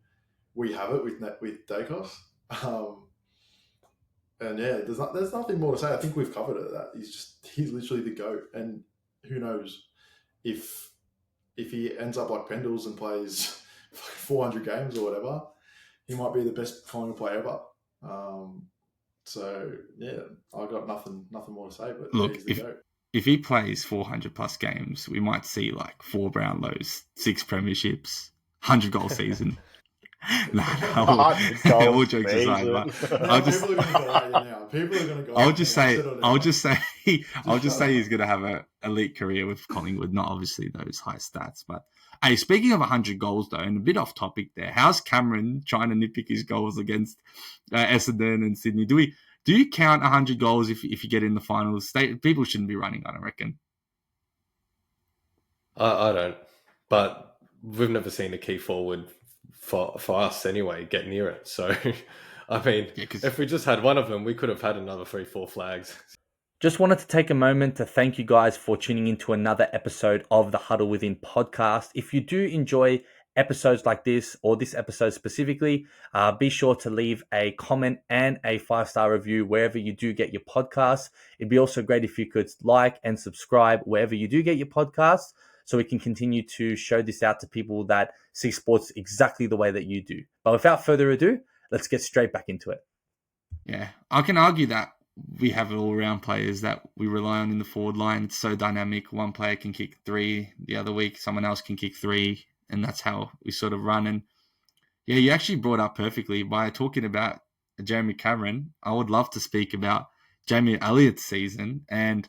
we have it with Daicos. And yeah, there's nothing more to say. I think we've covered it. That he's literally the GOAT, and who knows if he ends up like Pendles and plays 400 games or whatever, he might be the best Collingwood player ever. So yeah, I got nothing more to say. But look, he's the GOAT. If he plays 400 plus games, we might see 4 Brownlows, 6 premierships, 100 goal season. All jokes aside, I'll just say he's going to have an elite career with Collingwood. Not obviously those high stats, but hey, speaking of 100 goals though, and a bit off topic there, how's Cameron trying to nitpick his goals against Essendon and Sydney? Do you count 100 goals if you get in the finals? People shouldn't be running, I don't reckon. I don't, but we've never seen a key forward for us anyway get near it. So I mean, if we just had one of them, we could have had another 3-4 flags. Just wanted to take a moment to thank you guys for tuning into another episode of the Huddle Within podcast. If you do enjoy episodes like this, or this episode specifically, be sure to leave a comment and a 5-star review wherever you do get your podcasts. It'd be also great if you could like and subscribe wherever you do get your podcasts, so we can continue to show this out to people that see sports exactly the way that you do. But without further ado, let's get straight back into it. Yeah, I can argue that we have all-round players that we rely on in the forward line. It's so dynamic. One player can kick 3, the other week someone else can kick 3, and that's how we sort of run. And yeah, you actually brought up perfectly by talking about Jeremy Cameron. I would love to speak about Jamie Elliott's season. And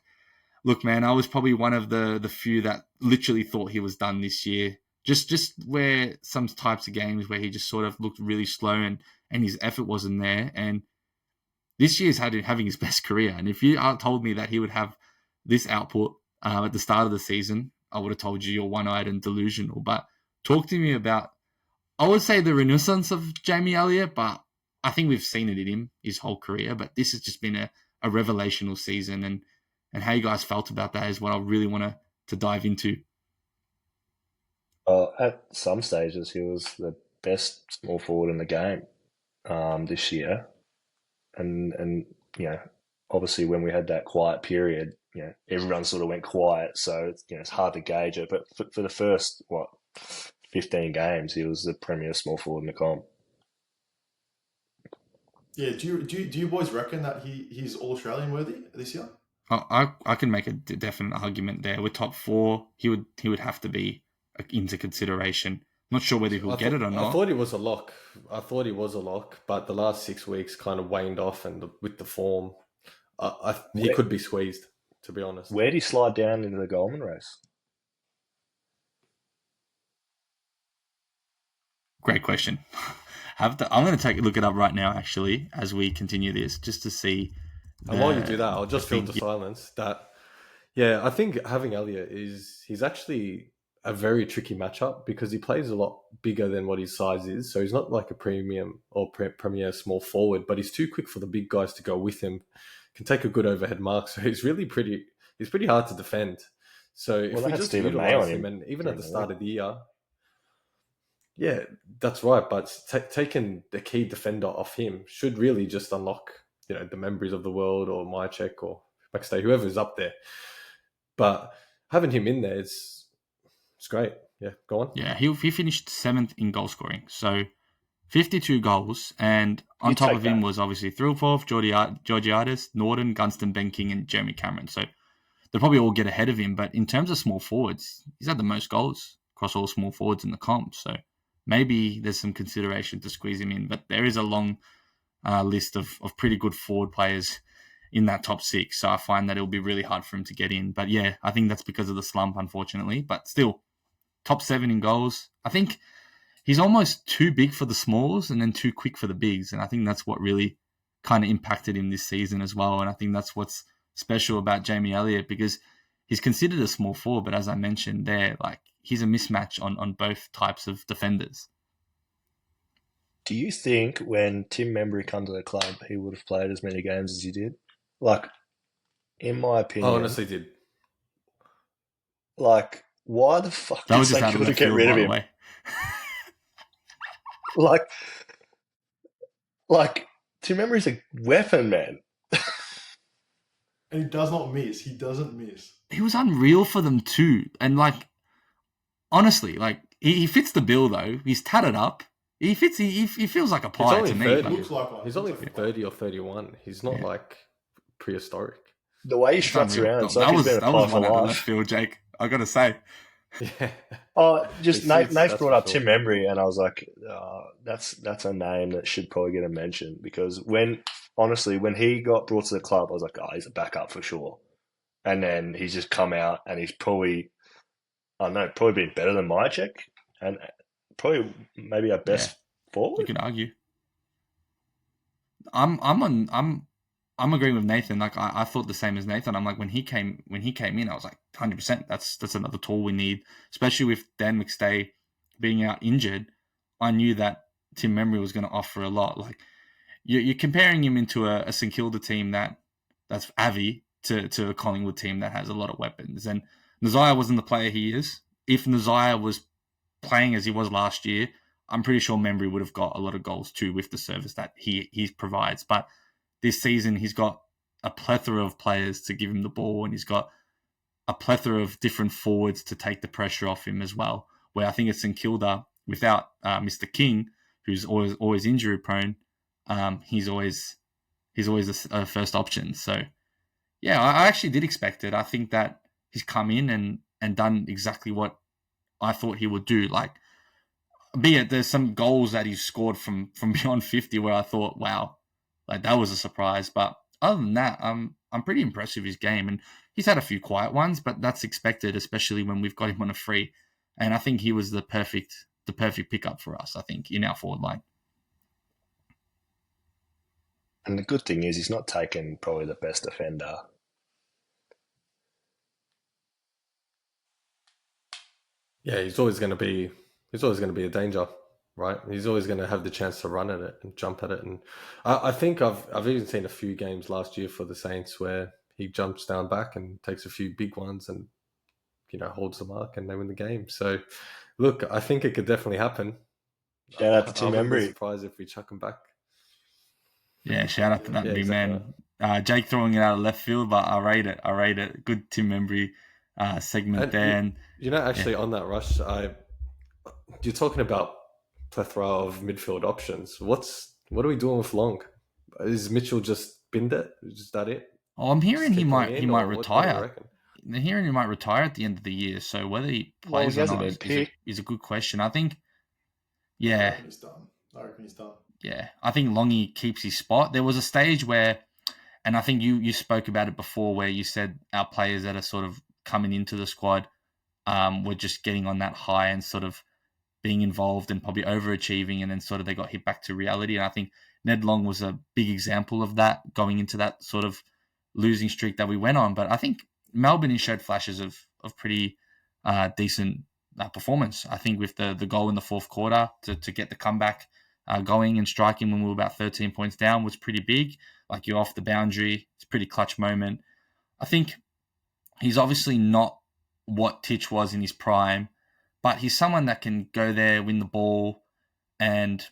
look, man, I was probably one of the few that literally thought he was done this year. Just where some types of games where he just sort of looked really slow and his effort wasn't there. And this year's having his best career. And if you told me that he would have this output at the start of the season, I would have told you you're one-eyed and delusional. But talk to me about, I would say, the renaissance of Jamie Elliott, but I think we've seen it in him his whole career. But this has just been a revelational season. And how you guys felt about that is what I really want to dive into. At some stages, he was the best small forward in the game this year. And obviously when we had that quiet period, everyone sort of went quiet. So, it's hard to gauge it. But for the first, 15 games, he was the premier small forward in the comp. Yeah, do you boys reckon that he's All-Australian worthy this year? I can make a definite argument there. With top 4, he would have to be into consideration. Not sure whether he'll get it or not. I thought he was a lock. But the last 6 weeks kind of waned off, and with the form, he could be squeezed, to be honest. Where did he slide down into the Goldman race? Great question. I'm going to look it up right now, actually, as we continue this, just to see. And while you do that, I'll just filter silence. I think having Elliott he's actually a very tricky matchup because he plays a lot bigger than what his size is. So he's not like a premium or premier small forward, but he's too quick for the big guys to go with him. Can take a good overhead mark. So he's pretty hard to defend. So if we just utilize him, and even at the start of the year, yeah, that's right. But taking the key defender off him should really just unlock, the Membreys of the world or Mychek or McStay, whoever's up there. But having him in there, it's great. Yeah, go on. Yeah, he finished 7th in goal scoring. So 52 goals. And on top of him was obviously Thrilforth, Georgiades, Norton, Gunston, Ben King, and Jeremy Cameron. So they'll probably all get ahead of him. But in terms of small forwards, he's had the most goals across all small forwards in the comp. So maybe there's some consideration to squeeze him in. But there is a long list of pretty good forward players in that top 6. So I find that it'll be really hard for him to get in. But yeah, I think that's because of the slump, unfortunately. But still, top 7 in goals. I think he's almost too big for the smalls and then too quick for the bigs. And I think that's what really kind of impacted him this season as well. And I think that's what's special about Jamie Elliott, because he's considered a small forward, but as I mentioned there, he's a mismatch on both types of defenders. Do you think when Tim Membrey come to the club, he would have played as many games as he did? In my opinion, I honestly did. Why the fuck did they couldn't get rid of him? Tim Membrey's a weapon, man. And he does not miss. He doesn't miss. He was unreal for them too. And honestly, he fits the bill though. He's tatted up. He fits. He feels like a player to me. Looks like one. He's only 30 or 31. He's not prehistoric. The way he struts around, it's like he's been a part for life. Feel, Jake. I got to say. Yeah. Nate brought up Tim Membrey, and I was like, that's a name that should probably get a mention, because when he got brought to the club, I was like, he's a backup for sure. And then he's just come out, and he's probably been better than Mychek, and probably maybe our best forward. You can argue. I'm agreeing with Nathan. I thought the same as Nathan. I'm like, when he came in, I was like, 100%. That's another tool we need, especially with Dan McStay being out injured. I knew that Tim Membrey was going to offer a lot. You're comparing him into a St Kilda team that's Avi, to a Collingwood team that has a lot of weapons. And Nazaya wasn't the player he is. If Nazaya was playing as he was last year, I'm pretty sure Membrey would have got a lot of goals too with the service that he provides. But this season, he's got a plethora of players to give him the ball, and he's got a plethora of different forwards to take the pressure off him as well. Where I think at St Kilda, without Mr. King, who's always injury prone, he's always a first option. So yeah, I actually did expect it. I think that he's come in and done exactly what I thought he would do. Like, be it there's some goals that he's scored from beyond 50 where I thought, wow, like that was a surprise. But other than that, I'm pretty impressed with his game, and he's had a few quiet ones, but that's expected, especially when we've got him on a free. And I think he was the perfect pickup for us, I think, in our forward line. And the good thing is he's not taken probably the best defender. Yeah, he's always going to be a danger, right? He's always going to have the chance to run at it and jump at it. And I think I've even seen a few games last year for the Saints where he jumps down back and takes a few big ones and, holds the mark and they win the game. So, look, I think it could definitely happen. Shout out to Tim Membrey. I wouldn't be Membrey. surprised if we chuck him back. Yeah, shout out to that big exactly. man. Jake throwing it out of left field, but I rate it. Good Tim Membrey segment there. And actually, on that, Rush, you're talking about plethora of midfield options. What are we doing with Long? Is Mitchell just binned it? Is that it? Oh, I'm hearing he might retire. What do you reckon? They're hearing he might retire at the end of the year. So whether he plays or not is a good question. I think, yeah. I reckon he's done. Yeah, I think Longy keeps his spot. There was a stage where, and I think you spoke about it before, where you said our players that are sort of coming into the squad were just getting on that high and sort of being involved and probably overachieving, and then sort of they got hit back to reality. And I think Ned Long was a big example of that, going into that sort of losing streak that we went on. But I think Melbourne, he showed flashes of pretty decent performance. I think with the goal in the fourth quarter to get the comeback going and striking when we were about 13 points down was pretty big. Like, you're off the boundary. It's a pretty clutch moment. I think he's obviously not what Titch was in his prime, but he's someone that can go there, win the ball, and,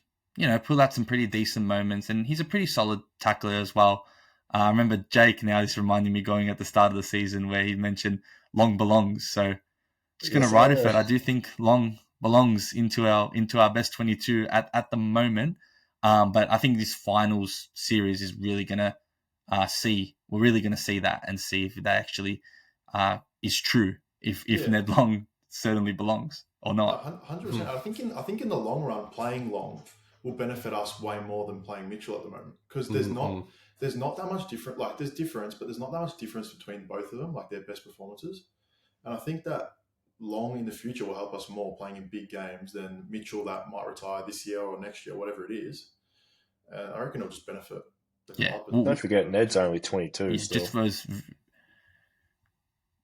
pull out some pretty decent moments. And he's a pretty solid tackler as well. I remember Jake, now this reminded me, going at the start of the season where he mentioned Long belongs. So just going to write with it. I do think Long belongs into our best 22 at the moment. But I think this finals series is really going to we're really going to see that and see if that actually is true. If Ned Long certainly belongs or not. 100%. I think in the long run, playing Long will benefit us way more than playing Mitchell at the moment, because there's not that much different. Like, there's difference, but there's not that much difference between both of them, like their best performances. And I think that Long in the future will help us more playing in big games than Mitchell that might retire this year or next year, whatever it is. And I reckon it'll just benefit the club. Don't forget, Ned's only 22. He's still. just those.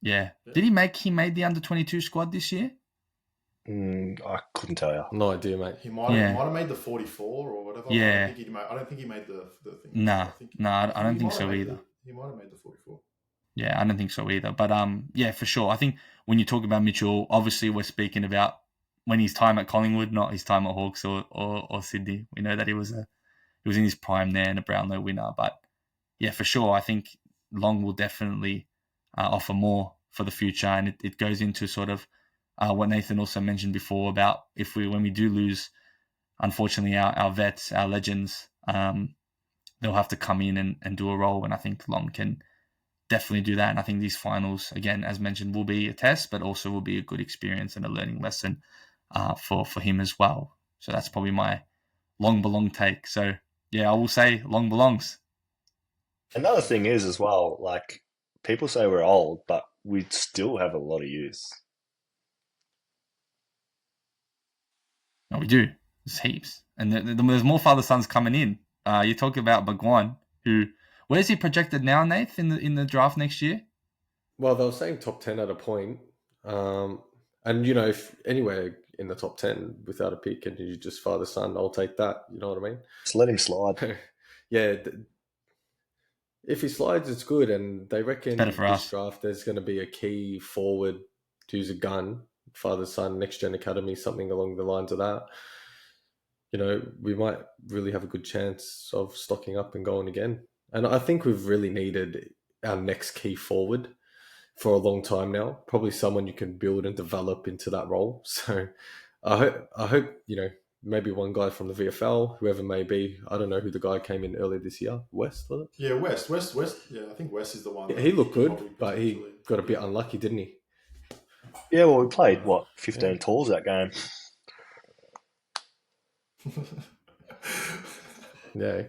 Yeah. Did he made the under-22 squad this year? I couldn't tell you. No idea, mate. He might have made the 44 or whatever. Yeah. I don't think he made the thing. No, I don't think so either. He might have made the 44. Yeah, I don't think so either. But yeah, for sure. I think when you talk about Mitchell, obviously we're speaking about when his time at Collingwood, not his time at Hawks or Sydney. We know that he was in his prime there and a Brownlow winner. But yeah, for sure, I think Long will definitely offer more for the future, and it goes into sort of what Nathan also mentioned before about when we do lose, unfortunately, our vets, our legends, they'll have to come in and do a role, and I think Long can definitely do that. And I think these finals, again, as mentioned, will be a test, but also will be a good experience and a learning lesson for him as well. So that's probably my Long belong take. So yeah, I will say Long belongs. Another thing is as well, like, people say we're old, but we still have a lot of use. No, we do. There's heaps. And there's more father-sons coming in. You talk about Bhagwan, where's he projected now, Nath, in the draft next year? Well, they were saying top 10 at a point. And, if anywhere in the top 10 without a pick and you just father-son, I'll take that. You know what I mean? Just let him slide. Yeah. If he slides, it's good, and they reckon better for this us. draft there's going to be a key forward who's a gun, father son, next gen academy, something along the lines of that. You know, we might really have a good chance of stocking up and going again. And I think we've really needed our next key forward for a long time now. Probably someone you can build and develop into that role. So I hope you know, maybe one guy from the VFL, whoever may be. I don't know who the guy came in earlier this year. West, was it? Yeah, West. Yeah, I think West is the one. He looked good, but he got a bit unlucky, didn't he? Yeah, well, we played, 15 talls that game. Yeah.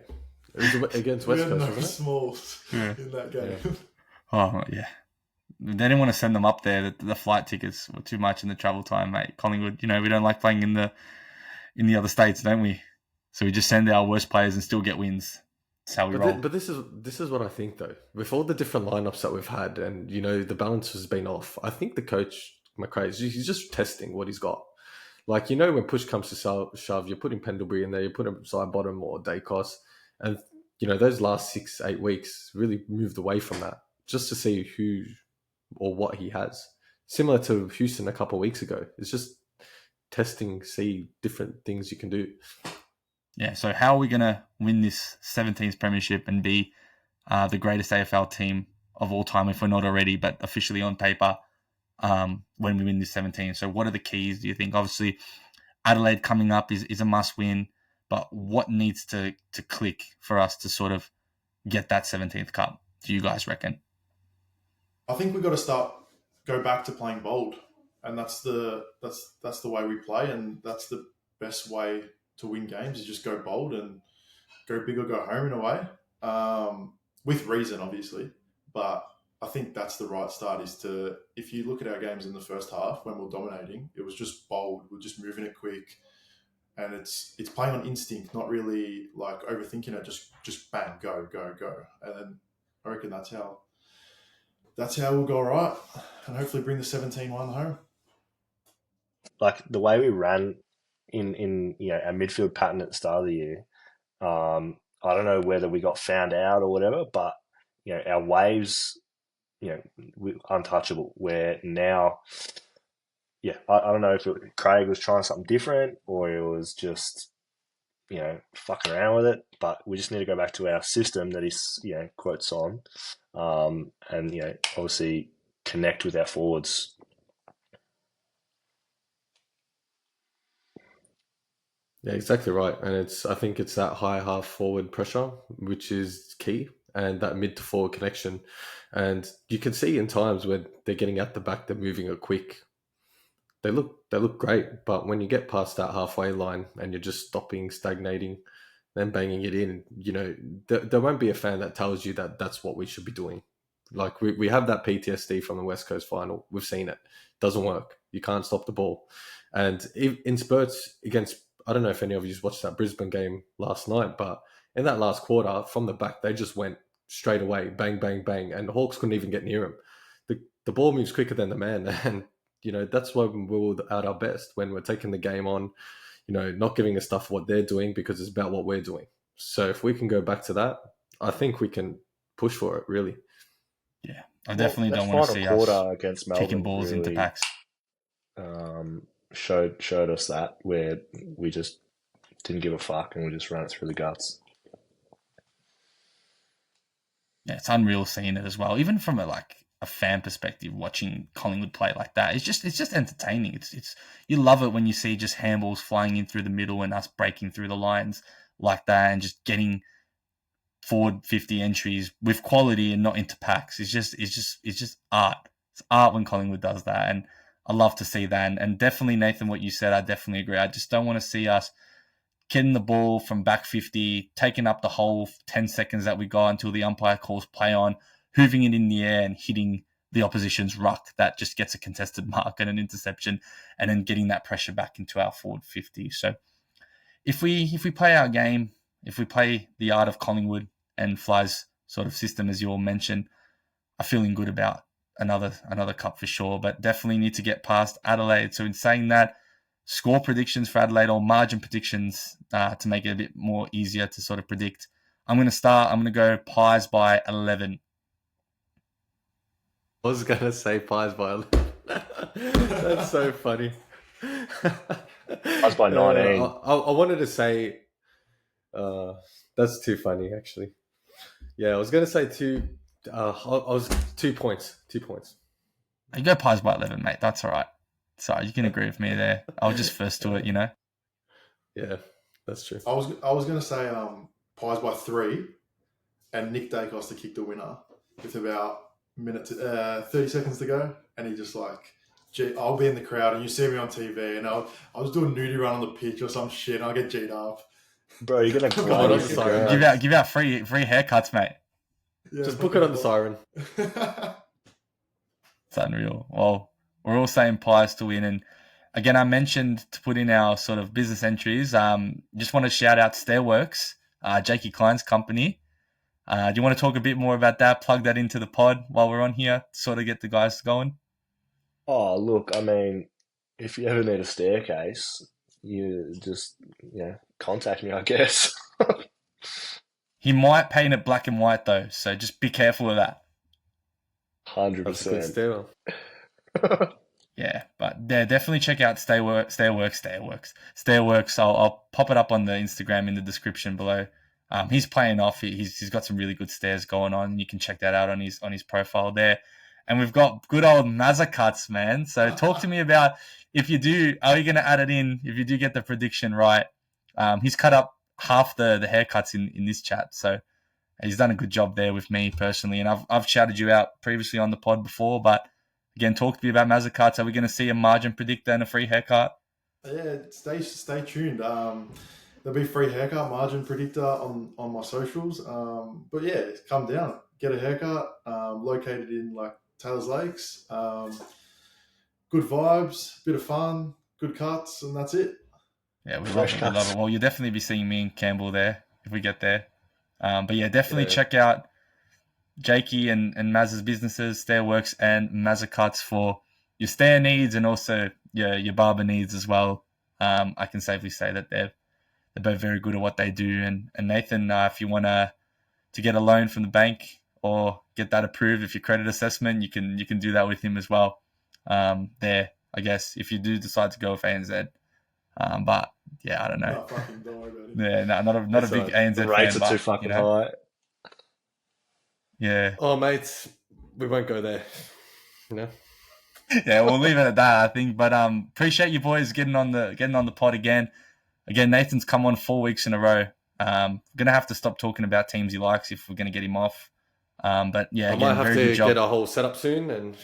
It was against West Coast, wasn't it? Smalls in that game. Yeah. Oh, yeah. They didn't want to send them up there. The flight tickets were too much in the travel time, mate. Collingwood, you know, we don't like playing in the other states, don't we? So we just send our worst players and still get wins. That's how we roll. But this is what I think, though. With all the different lineups that we've had, and you know the balance has been off. I think the coach McRae, he's just testing what he's got. Like, you know, when push comes to shove, you're putting Pendlebury in there, you put him side bottom or Daicos, and you know those last 6-8 weeks really moved away from that, just to see who or what he has. Similar to Houston a couple of weeks ago. It's just testing, see different things you can do. Yeah, so how are we going to win this 17th Premiership and be the greatest AFL team of all time, if we're not already, but officially on paper, when we win this 17? So what are the keys, do you think? Obviously, Adelaide coming up is a must-win, but what needs to click for us to sort of get that 17th Cup, do you guys reckon? I think we've got to go back to playing bold, and that's the way we play, and that's the best way to win games is just go bold and go big or go home in a way, with reason, obviously. But I think that's the right start. If you look at our games in the first half when we're dominating, it was just bold. We're just moving it quick, and it's playing on instinct, not really like overthinking it. Just bang, go, and then I reckon that's how we'll go right, and hopefully bring the 17-1 home. Like the way we ran in you know our midfield pattern at the start of the year, I don't know whether we got found out or whatever, but you know our waves, you know, untouchable. Where now, yeah, I don't know if Craig was trying something different or it was just, you know, fucking around with it, but we just need to go back to our system that he's, you know, quotes on, and, you know, obviously connect with our forwards. Yeah, exactly right. And I think it's that high half forward pressure, which is key, and that mid to forward connection. And you can see in times where they're getting at the back, they're moving it quick. They look great, but when you get past that halfway line and you're just stopping, stagnating, then banging it in, you know, there won't be a fan that tells you that that's what we should be doing. Like we have that PTSD from the West Coast final. We've seen it. Doesn't work. You can't stop the ball. And in spurts against, I don't know if any of you watched that Brisbane game last night, but in that last quarter, from the back, they just went straight away, bang, bang, bang, and the Hawks couldn't even get near him. The ball moves quicker than the man, and you know that's why we're at our best when we're taking the game on. You know, not giving a stuff what they're doing because it's about what we're doing. So if we can go back to that, I think we can push for it. Really. Yeah, I definitely don't want to see us against Melbourne kicking balls really, into packs. Showed us that where we just didn't give a fuck and we just ran it through the guts. Yeah, it's unreal seeing it as well. Even from a fan perspective, watching Collingwood play like that, it's just entertaining. It's you love it when you see just handballs flying in through the middle and us breaking through the lines like that and just getting forward 50 entries with quality and not into packs. It's just art. It's art when Collingwood does that, and I love to see that. And definitely, Nathan, what you said, I definitely agree. I just don't want to see us getting the ball from back 50, taking up the whole 10 seconds that we got until the umpire calls play on, hooving it in the air and hitting the opposition's ruck that just gets a contested mark and an interception, and then getting that pressure back into our forward 50. So if we play our game, if we play the art of Collingwood and Fly's sort of system, as you all mentioned, I'm feeling good about another cup for sure, but definitely need to get past Adelaide. So in saying that, score predictions for Adelaide or margin predictions to make it a bit more easier to sort of predict. I'm going to start. I'm going to go Pies by 11. I was going to say Pies by 11. That's so funny. Pies by 19. I wanted to say... that's too funny, actually. Yeah, I was going to say I was 2 points. 2 points. You go Pies by 11, mate. That's all right. Sorry, you can agree with me there. I was just first to it, you know? Yeah, that's true. I was going to say Pies by 3 and Nick Daicos to kick the winner with about 30 seconds to go. And he just like, gee, I'll be in the crowd and you see me on TV and I was doing nudie run on the pitch or some shit and I'll get G'd up. Bro, you're going to grind on the the ground. side. Give out free haircuts, mate. Yeah, Just book it on the siren. It's unreal. Well, we're all saying Pies to win. And again, I mentioned to put in our sort of business entries. Just want to shout out Stairworx, Jakey Klein's company. Do you want to talk a bit more about that? Plug that into the pod while we're on here, sort of get the guys going. Oh, look, I mean, if you ever need a staircase, you just, contact me, I guess. He might paint it black and white though, so just be careful of that. 100%. That's a good stairwell. Yeah, but yeah, definitely check out Stairworx. I'll pop it up on the Instagram in the description below. He's playing off. He's got some really good stairs going on. You can check that out on his profile there. And we've got good old Mazza cuts, man. So talk to me about if you do. Are you going to add it in if you do get the prediction right? He's cut up half the haircuts in this chat, so he's done a good job there with me personally. And I've shouted you out previously on the pod before, but again, talk to me about Mazza cuts. Are we going to see a margin predictor and a free haircut? Yeah, stay tuned. There'll be free haircut margin predictor on my socials. But yeah, come down, get a haircut. Located in like Taylor's Lakes. Good vibes, bit of fun, good cuts, and that's it. Yeah, we love it. Well, you'll definitely be seeing me and Campbell there if we get there. But yeah, definitely check out Jakey and Mazza's businesses, Stairworx and Mazza Cuts for your stair needs and also your barber needs as well. I can safely say that they're both very good at what they do. And Nathan, if you want to get a loan from the bank or get that approved, if your credit assessment, you can do that with him as well. There, I guess, if you do decide to go with ANZ. But yeah, I don't know. Don't worry about it. Yeah, not a big ANZ The rates fan, are too but, fucking high. Yeah. Oh, mates, we won't go there. Yeah, we'll leave it at that, I think. But appreciate you boys getting on the pod again. Again, Nathan's come on 4 weeks in a row. Gonna have to stop talking about teams he likes if we're gonna get him off. But yeah, I again, might have very to good job. get a whole setup soon, and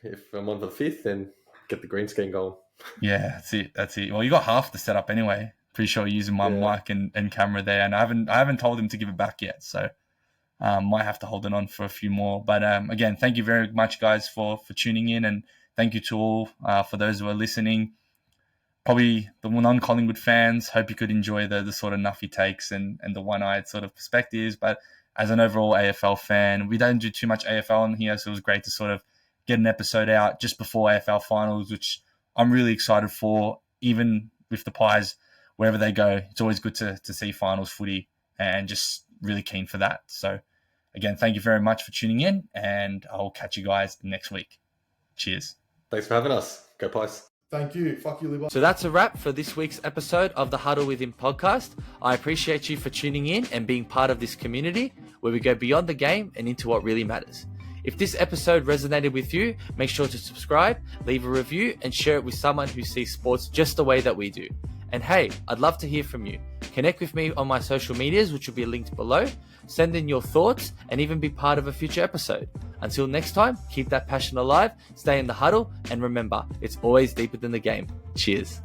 if I'm on the 5th, then get the green screen going. Yeah, that's it. Well, you got half the setup anyway. Pretty sure you're using my mic and camera there, and I haven't told him to give it back yet, so might have to hold it on for a few more. But again, thank you very much, guys, for tuning in, and thank you to all for those who are listening. Probably the non-Collingwood fans, hope you could enjoy the sort of nuffy takes and the one-eyed sort of perspectives. But as an overall AFL fan, we don't do too much AFL on here, so it was great to sort of get an episode out just before AFL finals, which I'm really excited for. Even with the Pies, wherever they go, it's always good to see finals footy, and just really keen for that. So again, thank you very much for tuning in, and I'll catch you guys next week. Cheers. Thanks for having us. Go Pies. Thank you. Fuck you, Libba. So that's a wrap for this week's episode of the Huddle Within Podcast. I appreciate you for tuning in and being part of this community where we go beyond the game and into what really matters. If this episode resonated with you, make sure to subscribe, leave a review, and share it with someone who sees sports just the way that we do. And hey, I'd love to hear from you. Connect with me on my social medias, which will be linked below. Send in your thoughts and even be part of a future episode. Until next time, keep that passion alive, stay in the huddle, and remember, it's always deeper than the game. Cheers.